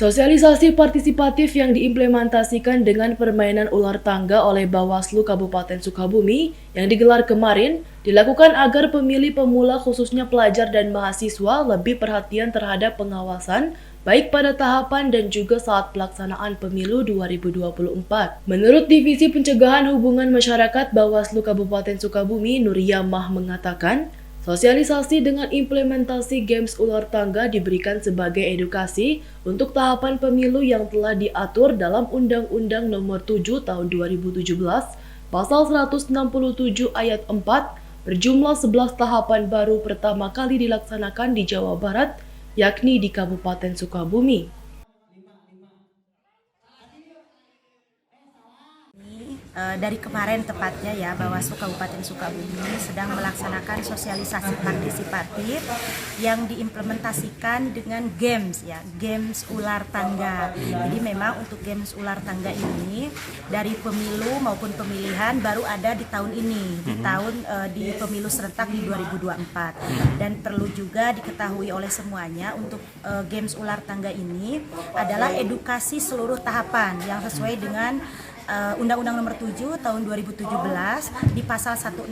Sosialisasi partisipatif yang diimplementasikan dengan permainan ular tangga oleh Bawaslu Kabupaten Sukabumi yang digelar kemarin dilakukan agar pemilih pemula khususnya pelajar dan mahasiswa lebih perhatian terhadap pengawasan baik pada tahapan dan juga saat pelaksanaan pemilu 2024. Menurut Divisi Pencegahan Hubungan Masyarakat Bawaslu Kabupaten Sukabumi, Nuriyamah mengatakan, sosialisasi dengan implementasi games ular tangga diberikan sebagai edukasi untuk tahapan pemilu yang telah diatur dalam Undang-Undang Nomor 7 Tahun 2017, Pasal 167 Ayat 4, berjumlah 11 tahapan baru pertama kali dilaksanakan di Jawa Barat, yakni di Kabupaten Sukabumi. Dari kemarin tepatnya ya, Bawaslu Kabupaten Sukabumi sedang melaksanakan sosialisasi partisipatif yang diimplementasikan dengan games ya, games ular tangga. Jadi memang untuk games ular tangga ini dari pemilu maupun pemilihan baru ada di tahun ini, di pemilu serentak di 2024. Dan perlu juga diketahui oleh semuanya untuk games ular tangga ini adalah edukasi seluruh tahapan yang sesuai dengan Undang-Undang Nomor 7 Tahun 2017 di pasal 167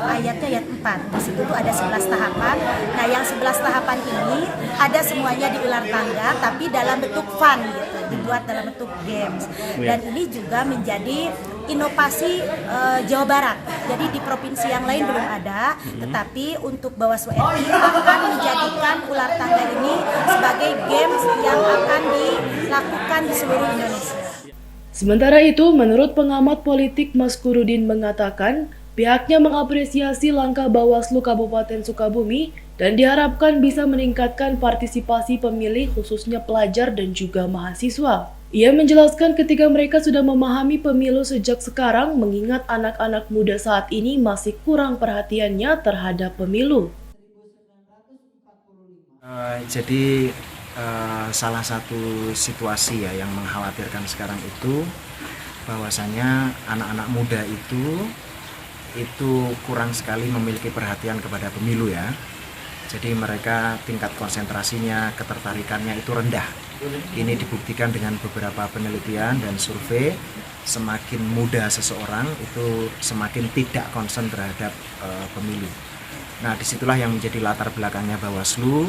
ayat 4. Di situ tuh ada 11 tahapan. Nah, yang 11 tahapan ini ada semuanya di ular tangga tapi dalam bentuk fun gitu, dibuat dalam bentuk games. Dan ini juga menjadi inovasi Jawa Barat. Jadi di provinsi yang lain belum ada, tetapi untuk Bawaslu RI akan menjadikan ular tangga ini sebagai games yang akan dilakukan di seluruh Indonesia. Sementara itu, menurut pengamat politik Mas Kurudin mengatakan, pihaknya mengapresiasi langkah Bawaslu Kabupaten Sukabumi dan diharapkan bisa meningkatkan partisipasi pemilih khususnya pelajar dan juga mahasiswa. Ia menjelaskan ketika mereka sudah memahami pemilu sejak sekarang mengingat anak-anak muda saat ini masih kurang perhatiannya terhadap pemilu. Salah satu situasi ya yang mengkhawatirkan sekarang itu bahwasanya anak-anak muda itu kurang sekali memiliki perhatian kepada pemilu ya. Jadi mereka tingkat konsentrasinya, ketertarikannya itu rendah. Ini dibuktikan dengan beberapa penelitian dan survei. Semakin muda seseorang itu semakin tidak konsen terhadap pemilu. Nah, disitulah yang menjadi latar belakangnya Bawaslu,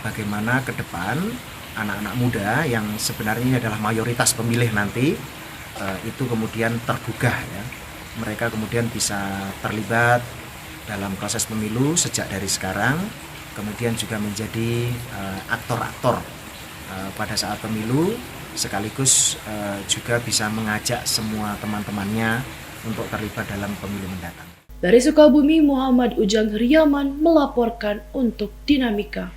bagaimana ke depan anak-anak muda yang sebenarnya ini adalah mayoritas pemilih nanti itu kemudian tergugah ya. Mereka kemudian bisa terlibat dalam proses pemilu sejak dari sekarang, kemudian juga menjadi aktor-aktor pada saat pemilu, sekaligus juga bisa mengajak semua teman-temannya untuk terlibat dalam pemilu mendatang. Dari Sukabumi, Muhammad Ujang Riyaman melaporkan untuk Dinamika.